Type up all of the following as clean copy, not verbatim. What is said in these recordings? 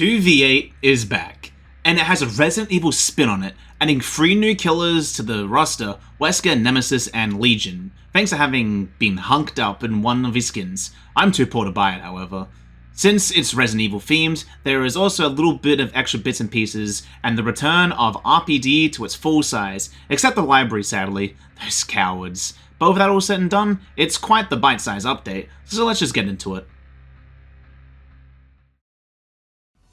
2v8 is back, and it has a Resident Evil spin on it, adding 3 new killers to the roster: Wesker, Nemesis, and Legion, thanks to having been hunked up in one of his skins. I'm too poor to buy it, however. Since it's Resident Evil themed, there is also a little bit of extra bits and pieces, and the return of RPD to its full size, except the library sadly. Those cowards. But with that all said and done, it's quite the bite-sized update, so let's just get into it.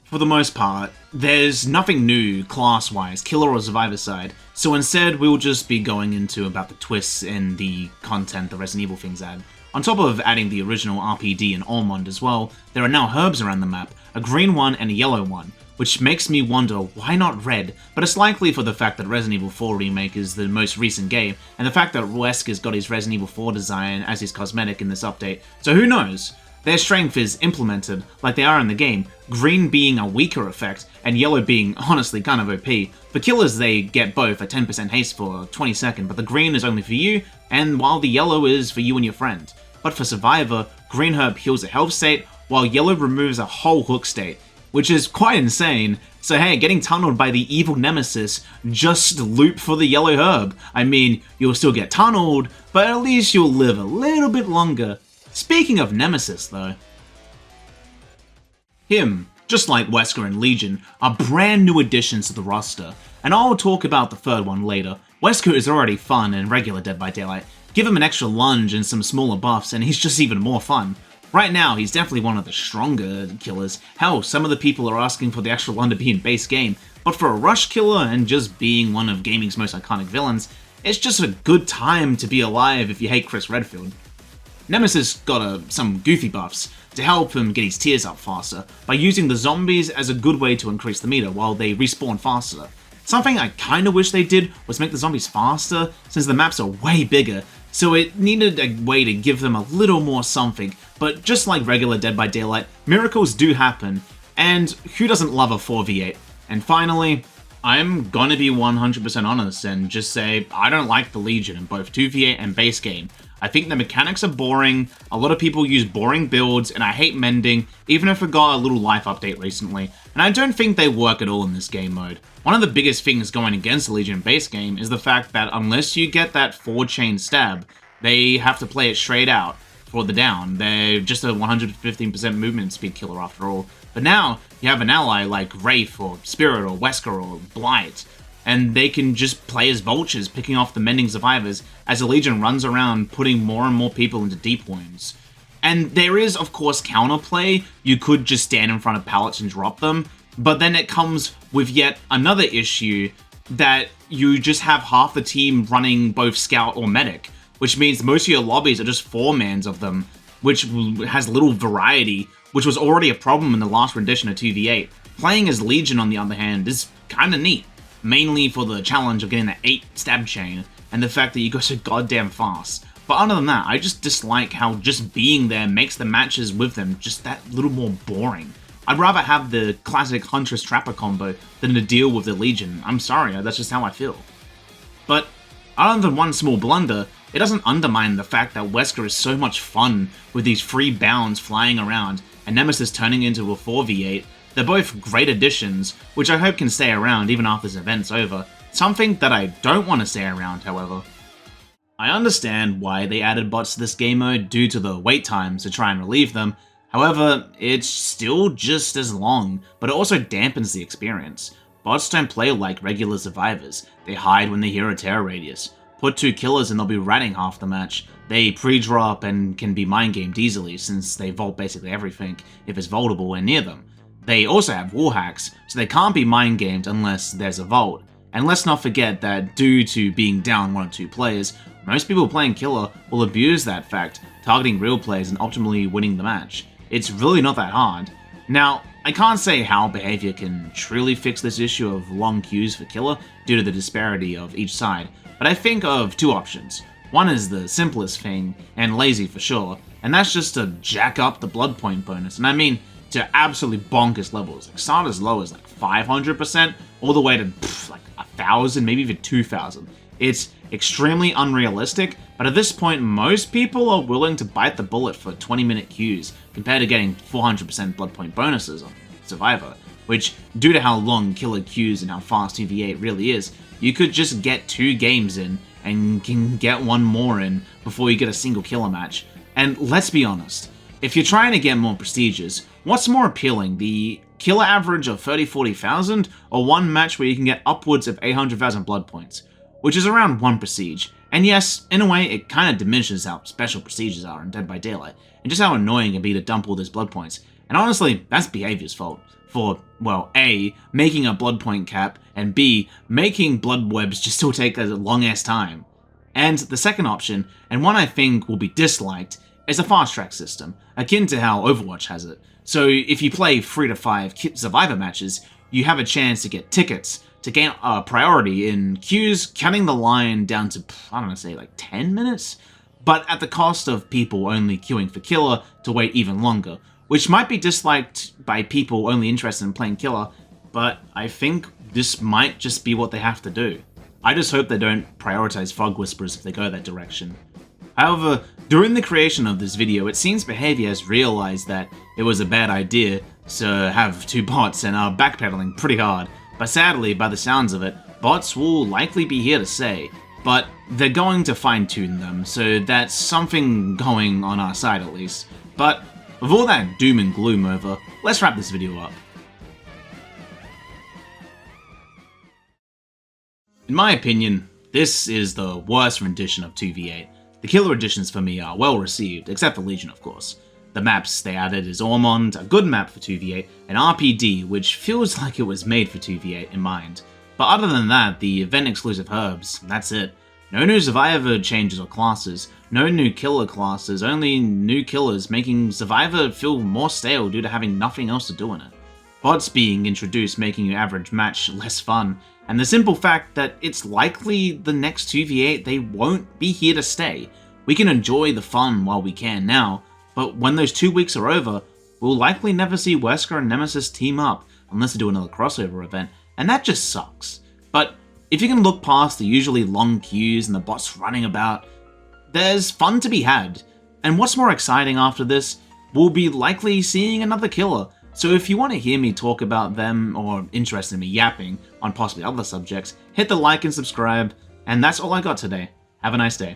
For the most part, there's nothing new class-wise, killer or survivor side, so instead we'll just be going into about the twists and the content the Resident Evil things add. On top of adding the original RPD and almond as well, there are now herbs around the map, a green one and a yellow one, which makes me wonder why not red, but it's likely for the fact that Resident Evil 4 Remake is the most recent game, and the fact that Wesker's got his Resident Evil 4 design as his cosmetic in this update, so who knows? Their strength is implemented like they are in the game, green being a weaker effect, and yellow being honestly kind of OP. For killers they get both a 10% haste for 20 seconds, but the green is only for you, and while the yellow is for you and your friend. But for survivor, green herb heals a health state, while yellow removes a whole hook state, which is quite insane. So hey, getting tunneled by the evil nemesis, just loop for the yellow herb. I mean, you'll still get tunneled, but at least you'll live a little bit longer. Speaking of Nemesis though, him, just like Wesker and Legion, are brand new additions to the roster, and I'll talk about the third one later. Wesker is already fun in regular Dead by Daylight. Give him an extra lunge and some smaller buffs and he's just even more fun. Right now, he's definitely one of the stronger killers. Hell, some of the people are asking for the extra one to be in base game, but for a rush killer and just being one of gaming's most iconic villains, it's just a good time to be alive if you hate Chris Redfield. Nemesis got some goofy buffs to help him get his tears up faster, by using the zombies as a good way to increase the meter while they respawn faster. Something I kinda wish they did was make the zombies faster, since the maps are way bigger, so it needed a way to give them a little more something, but just like regular Dead by Daylight, miracles do happen, and who doesn't love a 4v8? And finally, I'm gonna be 100% honest and just say I don't like the Legion in both 2v8 and base game. I think the mechanics are boring, a lot of people use boring builds, and I hate mending, even if it got a little life update recently, and I don't think they work at all in this game mode. One of the biggest things going against the Legion base game is the fact that unless you get that 4-chain stab, they have to play it straight out for the down. They're just a 115% movement speed killer after all. But now, you have an ally like Wraith or Spirit or Wesker or Blight, and they can just play as vultures, picking off the mending survivors as the Legion runs around putting more and more people into deep wounds. And there is, of course, counterplay. You could just stand in front of pallets and drop them, but then it comes with yet another issue that you just have half the team running both Scout or Medic, which means most of your lobbies are just 4-mans of them, which has little variety, which was already a problem in the last rendition of 2v8. Playing as Legion, on the other hand, is kinda neat, mainly for the challenge of getting that 8 stab chain, and the fact that you go so goddamn fast. But other than that, I just dislike how just being there makes the matches with them just that little more boring. I'd rather have the classic Huntress Trapper combo than to deal with the Legion. I'm sorry, that's just how I feel. But other than one small blunder, it doesn't undermine the fact that Wesker is so much fun with these free bounds flying around, and Nemesis turning into a 4v8. They're both great additions, which I hope can stay around even after this event's over. Something that I don't want to stay around, however. I understand why they added bots to this game mode due to the wait times to try and relieve them. However, it's still just as long, but it also dampens the experience. Bots don't play like regular survivors. They hide when they hear a terror radius. Put 2 killers and they'll be ratting half the match. They pre-drop and can be mind-gamed easily since they vault basically everything if it's vaultable and near them. They also have wall hacks, so they can't be mind-gamed unless there's a vault. And let's not forget that due to being down 1 or 2 players, most people playing killer will abuse that fact, targeting real players and ultimately winning the match. It's really not that hard. Now, I can't say how behavior can truly fix this issue of long queues for killer due to the disparity of each side, but I think of 2 options. One is the simplest thing, and lazy for sure, and that's just to jack up the blood point bonus, and I mean to absolutely bonkers levels. Like start as low as like 500%, all the way to like 1,000, maybe even 2,000. It's extremely unrealistic, but at this point most people are willing to bite the bullet for 20-minute queues compared to getting 400% blood point bonuses on Survivor. which, due to how long killer queues and how fast 2v8 really is, you could just get 2 games in and can get 1 more in before you get a single killer match. And let's be honest, if you're trying to get more prestiges, what's more appealing, the killer average of 30-40,000 or one match where you can get upwards of 800,000 blood points, which is around 1 prestige? And yes, in a way, it kind of diminishes how special prestiges are in Dead by Daylight, and just how annoying it can be to dump all those blood points. And honestly, that's behavior's fault. For, well, A, making a blood point cap, and B, making blood webs just still take a long-ass time. And the second option, and one I think will be disliked, is a fast track system, akin to how Overwatch has it. So if you play 3 to 5 Survivor matches, you have a chance to get tickets, to gain priority in queues, cutting the line down to, I don't know, say like 10 minutes? But at the cost of people only queuing for killer to wait even longer, which might be disliked by people only interested in playing killer, but I think this might just be what they have to do. I just hope they don't prioritize Fog Whisperers if they go that direction. However, during the creation of this video, it seems Behavior has realized that it was a bad idea to have 2 bots and are backpedaling pretty hard. But sadly, by the sounds of it, bots will likely be here to stay, but they're going to fine-tune them, so that's something going on our side at least. But with all that doom and gloom over, let's wrap this video up. In my opinion, this is the worst rendition of 2v8. The killer editions for me are well received, except for Legion of course. The maps they added is Ormond, a good map for 2v8, and RPD, which feels like it was made for 2v8 in mind. But other than that, the event-exclusive herbs, that's it. No new Survivor changes or classes, no new killer classes, only new killers, making Survivor feel more stale due to having nothing else to do in it. Bots being introduced making your average match less fun, and the simple fact that it's likely the next 2v8 they won't be here to stay. We can enjoy the fun while we can now, but when those 2 weeks are over, we'll likely never see Wesker and Nemesis team up unless they do another crossover event, and that just sucks. But if you can look past the usually long queues and the bots running about, there's fun to be had. And what's more exciting after this, we'll be likely seeing another killer. So if you want to hear me talk about them or interested in me yapping on possibly other subjects, hit the like and subscribe, and that's all I got today. Have a nice day.